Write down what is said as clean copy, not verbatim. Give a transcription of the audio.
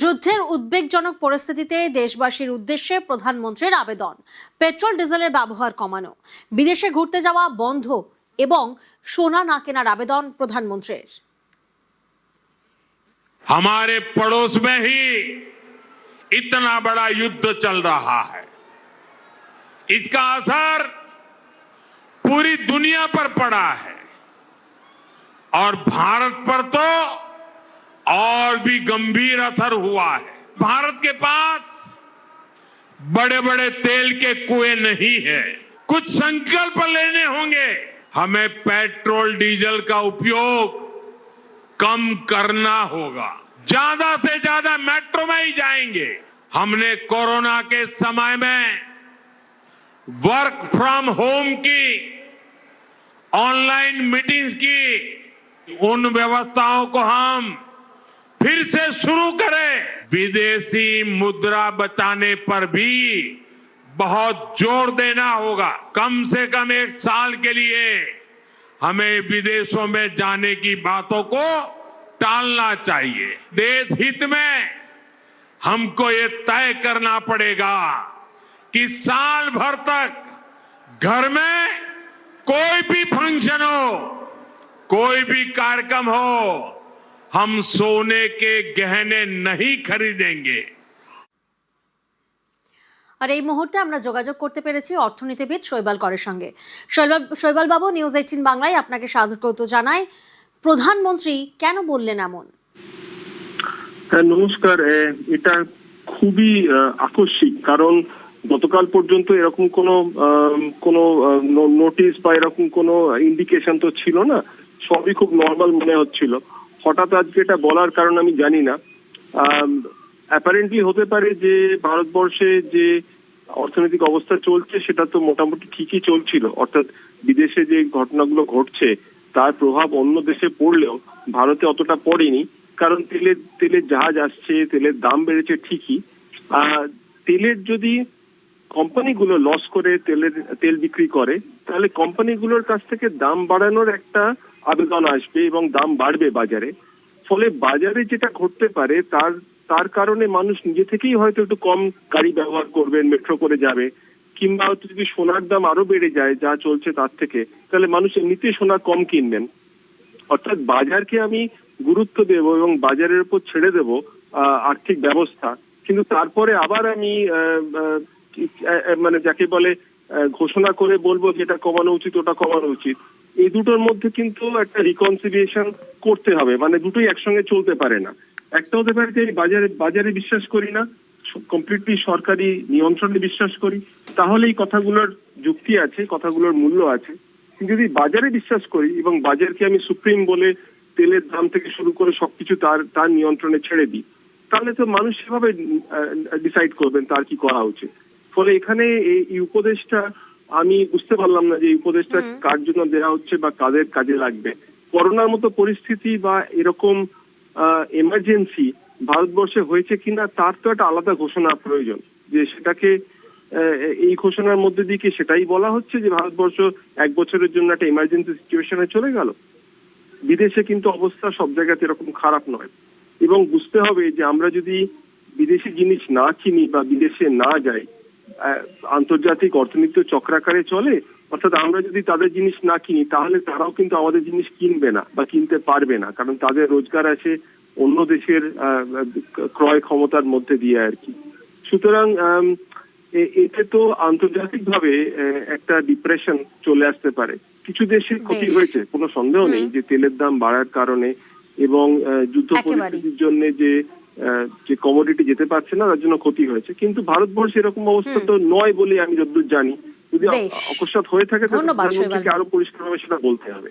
যুদ্ধের উদ্বেগজনক পরিস্থিতিতে দেশবাসীর উদ্দেশ্যে প্রধানমন্ত্রীর আবেদন, পেট্রোল ডিজেলের ব্যবহার কমানো, বিদেশে ঘুরতে যাওয়া বন্ধ এবং সোনা না কেনার আবেদন প্রধানমন্ত্রীর। हमारे पड़ोस में ही इतना बड़ा युद्ध चल रहा है, इसका असर पूरी दुनिया पर पड़ा है और भारत पर तो और भी गंभीर असर हुआ है। भारत के पास बड़े बड़े तेल के कुएं नहीं है, कुछ संकल्प लेने होंगे। हमें पेट्रोल डीजल का उपयोग कम करना होगा, ज्यादा से ज्यादा मेट्रो में ही जाएंगे। हमने कोरोना के समय में वर्क फ्रॉम होम की, ऑनलाइन मीटिंग्स की, उन व्यवस्थाओं को हम फिर से शुरू करें। विदेशी मुद्रा बचाने पर भी बहुत जोर देना होगा। कम से कम 1 साल के लिए हमें विदेशों में जाने की बातों को टालना चाहिए। देश हित में हमको ये तय करना पड़ेगा कि साल भर तक घर में कोई भी फंक्शन हो, कोई भी कार्यक्रम हो, हम सोने के गहने नहीं खरीदेंगे। আর এই মুহূর্তে আমরা যোগাযোগ করতে পেরেছি অর্থনীতিবিদ শৈবাল করের সঙ্গে। শৈবাল বাবু, নিউজ 18 বাংলায় আপনাকে স্বাগত জানাই। প্রধানমন্ত্রী কেন বললেন এমন? নমস্কার। এটা খুবই আকস্মিক, কারণ গতকাল পর্যন্ত এরকম কোনো নোটিশ বা এরকম কোনো ইন্ডিকেশন তো ছিল না, সবই খুব নর্মাল মনে হচ্ছিল। হঠাৎ আজকে এটা বলার কারণ আমি জানি না। অ্যাপারেন্টলি হতে পারে যে ভারতবর্ষে যে অর্থনৈতিক অবস্থা চলছে সেটা তো মোটামুটি ঠিকই চলছিল, অর্থাৎ বিদেশে যে ঘটনাগুলো ঘটছে তার প্রভাব অন্য দেশে পড়লেও ভারতে অতটা পড়েনি, কারণ তেলের জাহাজ আসছে, তেলের দাম বেড়েছে ঠিকই। তেলের যদি কোম্পানিগুলো লস করে তেল বিক্রি করে, তাহলে কোম্পানিগুলোর কাছ থেকে দাম বাড়ানোর একটা আবেদন আসবে এবং দাম বাড়বে বাজারে। ফলে বাজারে যেটা ঘটতে পারে তার কারণে মানুষ নিজে থেকেই হয়তো একটু কম গাড়ি ব্যবহার করবেন, মেট্রো করে যাবে, কিংবা হয়তো যদি সোনার দাম আরো বেড়ে যায় যা চলছে তার থেকে, তাহলে মানুষ এমনিতেই সোনা কম কিনবেন। অর্থাৎ বাজারকে আমি গুরুত্ব দেব এবং বাজারের উপর ছেড়ে দেব আর্থিক ব্যবস্থা, কিন্তু তারপরে আবার আমি মানে যাকে বলে ঘোষণা করে বলবো যেটা কমানো উচিত ওটা কমানো উচিত। এই দুটোর মধ্যে কিন্তু একটা রিকনসিলিয়েশন করতে হবে, মানে দুটোই একসঙ্গে চলতে পারে না। একটা হতে পারে যে বাজারে বিশ্বাস করি না, কমপ্লিটলি সরকারি নিয়ন্ত্রণে বিশ্বাস করি, তাহলে এই কথাগুলোর যুক্তি আছে, কথাগুলোর মূল্য আছে। কিন্তু যদি বাজারে বিশ্বাস করি এবং বাজারকে আমি সুপ্রিম বলে তেলের দাম থেকে শুরু করে সবকিছু তার নিয়ন্ত্রণে ছেড়ে দিই, তাহলে তো মানুষ সেভাবে ডিসাইড করবেন তার কি করা উচিত। ফলে এখানে এই উপদেশটা আমি বুঝতে পারলাম না যে এই উপদেশটা কার জন্য দেওয়া হচ্ছে বা কাদের কাজে লাগবে। করোনার মতো পরিস্থিতি বা এরকম এমার্জেন্সি ভারতবর্ষে হয়েছে কিনা তার তো একটা আলাদা ঘোষণা প্রয়োজন, যে সেটাকে এই ঘোষণার মধ্যে দিয়ে কি সেটাই বলা হচ্ছে যে ভারতবর্ষ 1 বছরের জন্য একটা এমার্জেন্সি সিচুয়েশনে চলে গেল। বিদেশে কিন্তু অবস্থা সব জায়গাতে এরকম খারাপ নয়, এবং বুঝতে হবে যে আমরা যদি বিদেশি জিনিস না কিনি বা বিদেশে না যাই, আন্তর্জাতিক অর্থনীতি চক্রাকারে চলে, অর্থাৎ আমরা যদি তাদের জিনিস না কিনি তাহলে তারাও কিন্তু আমাদের জিনিস কিনবে না বা কিনতে পারবে না, কারণ তাদের রোজগার আছে অন্য দেশের ক্রয় ক্ষমতার মধ্যে দিয়ে আর কি। সুতরাং এতে তো আন্তর্জাতিকভাবে একটা ডিপ্রেশন চলে আসতে পারে। কিছু দেশে ক্ষতি হয়েছে, কোনো সন্দেহ নেই যে তেলের দাম বাড়ার কারণে এবং যুদ্ধ পরিস্থিতির জন্য যে কমোডিটি যেতে পারছে না তার জন্য ক্ষতি হয়েছে, কিন্তু ভারতবর্ষে এরকম অবস্থা তো নয় বলে আমি যতদূর জানি। যদি অকস্মাৎ হয়ে থাকে তাহলে আরো পরিষ্কারভাবে সেটা বলতে হবে।